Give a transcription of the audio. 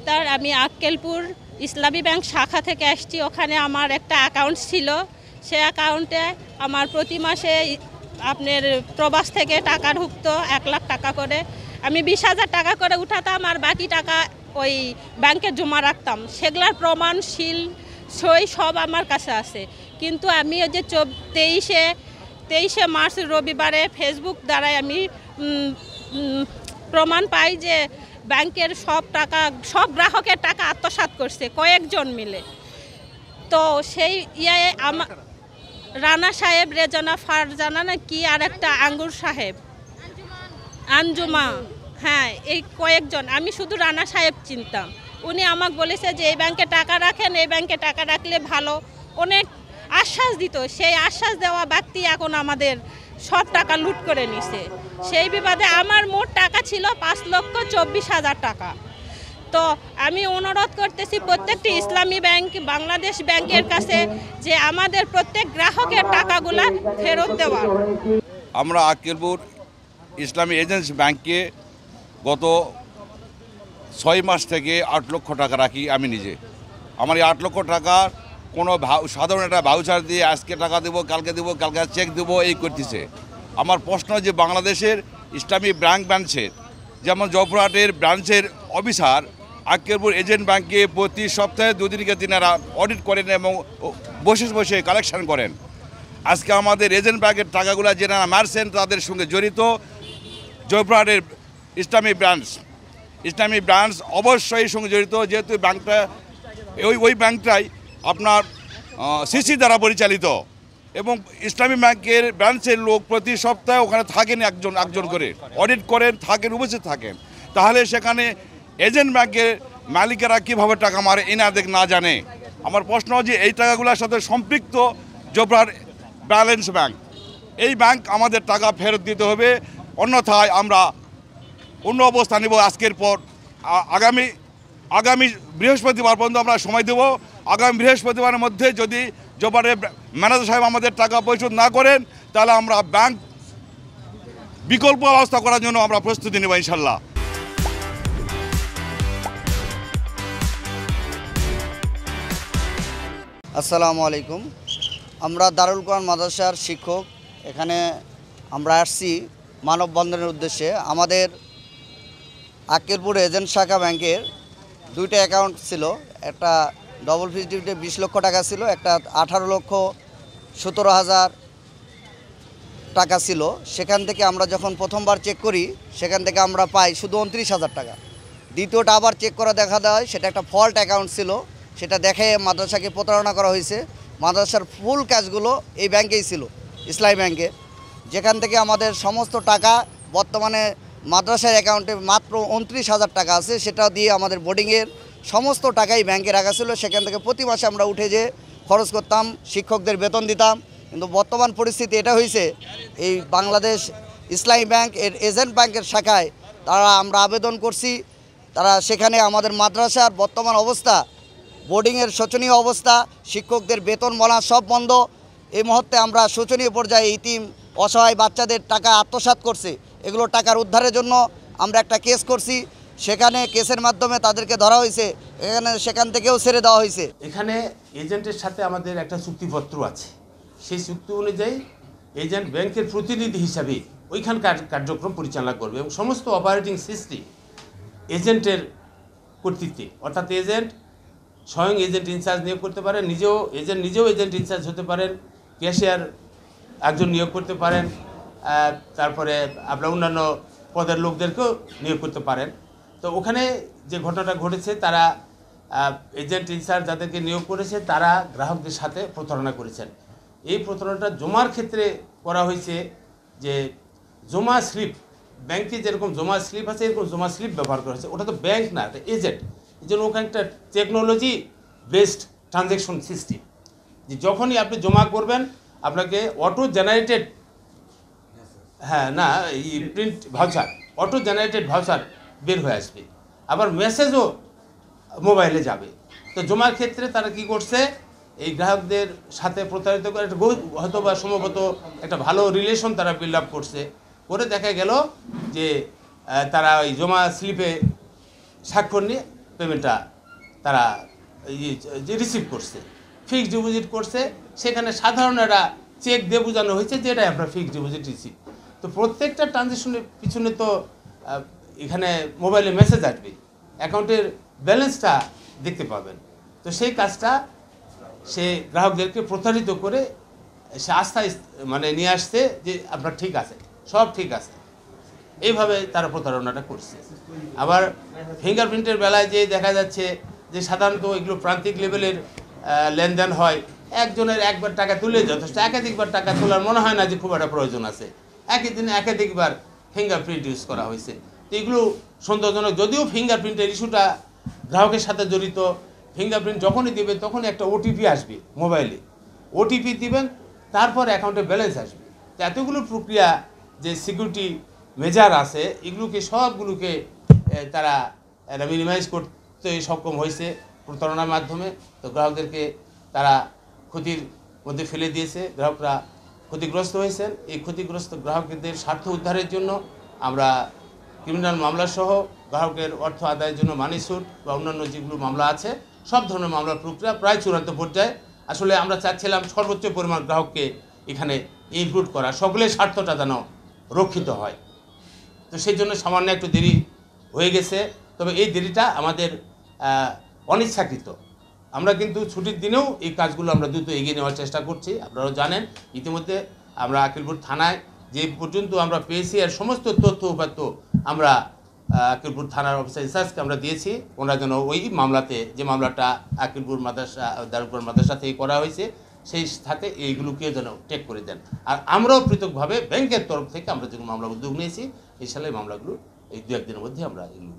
আক্তার। আমি আক্কেলপুর ইসলামী ব্যাংক শাখা থেকে আসছি। ওখানে আমার একটা অ্যাকাউন্ট ছিল। সে অ্যাকাউন্টে আমার প্রতি মাসে আপনার প্রবাস থেকে টাকা ঢুকতো 1 লাখ টাকা করে। আমি 20,000 টাকা করে উঠাতাম আর বাকি টাকা ওই ব্যাংকে জমা রাখতাম। সেগুলোর প্রমাণশীল সই সব আমার কাছে আছে। কিন্তু আমি ওই যে 23শে মার্চ রবিবারে ফেসবুক দ্বারাই আমি প্রমাণ পাই যে ব্যাংকের সব গ্রাহকের টাকা আত্মসাৎ করছে কয়েকজন মিলে। তো সেই আমার রানা সাহেব, রেজনা ফারজানা না কি, আর একটা আঙ্গুর সাহেব, আঞ্জুমা, হ্যাঁ, এই কয়েকজন। আমি শুধু রানা সাহেব চিনতাম। উনি আমাকে বলেছে যে এই ব্যাংকে টাকা রাখেন, এই ব্যাংকে টাকা রাখলে ভালো, অনেক আশ্বাস দিত। সেই আশ্বাস দেওয়া ব্যক্তি এখন আমাদের সব টাকা লুট করে নিছে। সেই বিবাদে আমার মোট টাকা ছিল 5,24,000 টাকা। তো আমি অনুরোধ করতেছি প্রত্যেকটি ইসলামী ব্যাংক, বাংলাদেশ ব্যাংকের কাছে যে আমাদের প্রত্যেক গ্রাহকের টাকাগুলা ফেরত দেওয়া। আমরা আক্কেলপুর ইসলামী এজেন্সি ব্যাংকে গত 6 মাস থেকে 8 লক্ষ টাকা রাখি আমি নিজে। আমার এই 8 লক্ষ টাকা কোনো সাধারণ একটা ভাউচার দিয়ে আজকে টাকা দেবো, কালকে দেবো, কালকে চেক দেবো, এই করতেছে। আমার প্রশ্ন যে বাংলাদেশের ইসলামী ব্রাঞ্চের, যেমন জয়পুরহাটের ব্রাঞ্চের অফিসার আক্কেলপুর এজেন্ট ব্যাংকে প্রতি সপ্তাহে 2 দিনকে তিনারা অডিট করেন এবং বসে বসে কালেকশন করেন। আজকে আমাদের এজেন্ট ব্যাংকের টাকাগুলো যেনারা মারছেন তাদের সঙ্গে জড়িত জয়পুরহাটের ইসলামী ব্রাঞ্চ অবশ্যই সঙ্গে জড়িত, যেহেতু ব্যাংকটা ওই ব্যাংকটাই আপনার সিসি দ্বারা পরিচালিত এবং ইসলামী ব্যাংকের ব্রাঞ্চের লোক প্রতি সপ্তাহে ওখানে থাকেন একজন করে অডিট করেন, থাকেন, উপস্থিত থাকেন। তাহলে সেখানে এজেন্ট ব্যাংকের মালিকেরা কীভাবে টাকা মারে এনাদের না জানে। আমার প্রশ্ন যে এই টাকাগুলোর সাথে সম্পৃক্ত জয়পুরহাট ব্যালেন্স ব্যাংক, এই ব্যাংক আমাদের টাকা ফেরত দিতে হবে, অন্যথায় আমরা অন্য অবস্থা নেব। আজকের পর আগামী বৃহস্পতিবার পর্যন্ত আমরা সময় দেব। আগামী বৃহস্পতিবারের মধ্যে যদি জয়পুরহাটের ম্যানেজার সাহেব আমাদের টাকা পরিশোধ না করেন তাহলে আমরা ব্যাংক বিকল্প ব্যবস্থা করার জন্য আমরা প্রস্তুতি নেব ইনশাল্লাহ। আসসালামু আলাইকুম। আমরা দারুল কোরআন মাদ্রাসার শিক্ষক। এখানে আমরা আসছি মানববন্ধনের উদ্দেশ্যে। আমাদের আক্কেলপুর এজেন্ট শাখা ব্যাংকের 2টা অ্যাকাউন্ট ছিল। একটা ডবল ফিক্সড ডিপোজিটে 20 লক্ষ টাকা ছিল, একটা 18,17,000 টাকা ছিল। সেখান থেকে আমরা যখন প্রথমবার চেক করি সেখান থেকে আমরা পাই শুধু 29,000 টাকা। দ্বিতীয়টা আবার চেক করে দেখা দেয় সেটা একটা ফল্ট অ্যাকাউন্ট ছিল। সেটা দেখে মাদ্রাসাকে প্রতারণা করা হয়েছে। মাদ্রাসার ফুল ক্যাশগুলো এই ব্যাংকেই ছিল, ইসলামী ব্যাংকে, যেখান থেকে আমাদের সমস্ত টাকা বর্তমানে মাদ্রাসার অ্যাকাউন্টে মাত্র 29,000 টাকা আছে। সেটা দিয়ে আমাদের বোর্ডিংয়ের সমস্ত টাকাই ব্যাংকে রাখা ছিল। সেখান থেকে প্রতি মাসে আমরা উঠে যে খরচ করতাম, শিক্ষকদের বেতন দিতাম। কিন্তু বর্তমান পরিস্থিতি এটা হয়েছে, এই বাংলাদেশ ইসলামী ব্যাংক এর এজেন্ট ব্যাংকের শাখায় আমরা আবেদন করছি। তারা সেখানে আমাদের মাদ্রাসার বর্তমান অবস্থা, বোর্ডিংয়ের শোচনীয় অবস্থা, শিক্ষকদের বেতন বলা সব বন্ধ। এই মুহূর্তে আমরা শোচনীয় পর্যায়ে ইতিম অসহায় বাচ্চাদের টাকা আত্মসাৎ করছে, এগুলো টাকার উদ্ধারের জন্য আমরা একটা কেস করছি। সেখানে কেসের মাধ্যমে তাদেরকে ধরা হয়েছে, সেখান থেকেও ছেড়ে দেওয়া হয়েছে। এখানে এজেন্টের সাথে আমাদের একটা চুক্তিপত্র আছে। সেই চুক্তি অনুযায়ী এজেন্ট ব্যাংকের প্রতিনিধি হিসাবে ওইখানকার কার্যক্রম পরিচালনা করবে এবং সমস্ত অপারেটিং সিস্টেম এজেন্টের কর্তৃত্বে, অর্থাৎ এজেন্ট স্বয়ং এজেন্ট ইনচার্জ নিয়োগ করতে পারেন, নিজেও এজেন্ট ইনচার্জ হতে পারেন, ক্যাশিয়ার একজন নিয়োগ করতে পারেন, তারপরে আপনার অন্যান্য পদের লোকদেরকেও নিয়োগ করতে পারেন। তো ওখানে যে ঘটনাটা ঘটেছে, তারা এজেন্ট ইনচার্জ যাদেরকে নিয়োগ করেছে তারা গ্রাহকদের সাথে প্রতারণা করেছেন। এই প্রতারণাটা জমার ক্ষেত্রে করা হয়েছে যে জমা স্লিপ, ব্যাংকে যেরকম জমা স্লিপ আছে এরকম জমা স্লিপ ব্যবহার করা হয়েছে। ওটা তো ব্যাংক না, এটা এজেন্ট। এই জন্য ওখানে একটা টেকনোলজি বেসড ট্রানজ্যাকশন সিস্টেম, যে যখনই আপনি জমা করবেন আপনাকে অটো জেনারেটেড ভাউচার বের হয়ে আসবে, আবার মেসেজও মোবাইলে যাবে। তো জমার ক্ষেত্রে তারা কি করছে, এই গ্রাহকদের সাথে প্রতারিত করে হয়তো বা সম্ভবত একটা ভালো রিলেশন তারা বিল্ড আপ করছে, করে দেখা গেল যে তারা ওই জমা স্লিপে স্বাক্ষর নিয়ে পেমেন্টটা তারা যে রিসিভ করছে। ফিক্সড ডিপোজিট করছে, সেখানে সাধারণ একটা চেক দিয়ে বোঝানো হয়েছে যে এটাই আপনার ফিক্সড ডিপোজিট রিসিভ। তো প্রত্যেকটা ট্রানজ্যাকশনের পিছনে তো এখানে মোবাইলে মেসেজ আসবে, অ্যাকাউন্টের ব্যালেন্সটা দেখতে পাবেন। তো সেই কাজটা সে গ্রাহকদেরকে প্রতারিত করে সে আস্থায় মানে নিয়ে আসছে যে আপনার ঠিক আছে, সব ঠিক আছে, এইভাবে তারা প্রতারণাটা করছে। আবার ফিঙ্গারপ্রিন্টের বেলায় যে দেখা যাচ্ছে যে সাধারণত এগুলো প্রান্তিক লেভেলের লেনদেন হয়, একজনের একবার টাকা তুলে যথেষ্ট, একাধিকবার টাকা তোলার মনে হয় না যে খুব একটা প্রয়োজন আছে। একই দিনে একাধিকবার ফিঙ্গারপ্রিন্ট ইউজ করা হয়েছে। তো এগুলো সন্দেহজনক, যদিও ফিঙ্গারপ্রিন্টের ইস্যুটা গ্রাহকের সাথে জড়িত। ফিঙ্গারপ্রিন্ট যখনই দিবে তখনই একটা ওটিপি আসবে মোবাইলে, ওটিপি দিবেন, তারপর অ্যাকাউন্টে ব্যালেন্স আসবে। তো এতগুলো প্রক্রিয়া যে সিকিউরিটি মেজার আছে, এগুলোকে সবগুলোকে তারা মিনিমাইজ করতে সক্ষম হয়েছে প্রতারণার মাধ্যমে। তো গ্রাহকদেরকে তারা ক্ষতির মধ্যে ফেলে দিয়েছে, গ্রাহকরা ক্ষতিগ্রস্ত হয়েছেন। এই ক্ষতিগ্রস্ত গ্রাহকদের স্বার্থ উদ্ধারের জন্য আমরা ক্রিমিনাল মামলাসহ গ্রাহকের অর্থ আদায়ের জন্য মানি স্যুট বা অন্যান্য যেগুলো মামলা আছে, সব ধরনের মামলার প্রক্রিয়া প্রায় চূড়ান্ত পর্যায়ে। আসলে আমরা চাচ্ছিলাম সর্বোচ্চ পরিমাণ গ্রাহককে এখানে ইনক্লুড করা, সকলের স্বার্থটা যেন রক্ষিত হয়। তো সেই জন্য সামান্য একটু দেরি হয়ে গেছে, তবে এই দেরিটা আমাদের অনিচ্ছাকৃত। আমরা কিন্তু ছুটির দিনেও এই কাজগুলো আমরা দ্রুত এগিয়ে নেওয়ার চেষ্টা করছি। আপনারাও জানেন ইতিমধ্যে আমরা আকিলপুর থানায় যে পর্যন্ত আমরা পেয়েছি আর সমস্ত তথ্য উপাত্ত আমরা আকিলপুর থানার অফিসার ইনচার্জকে আমরা দিয়েছি। ওনারা যেন ওই মামলাতে, যে মামলাটা আকিলপুর মাদ্রাসা দারুল মাদ্রাসা থেকে করা হয়েছে, সেই সাথে এইগুলোকে যেন টেক করে দেন। আর আমরাও পৃথকভাবে ব্যাংকের তরফ থেকে আমরা যেগুলো মামলা উদ্যোগ নিয়েছি, এই সালে মামলাগুলো এই 2-1 দিনের মধ্যে আমরা এগুলো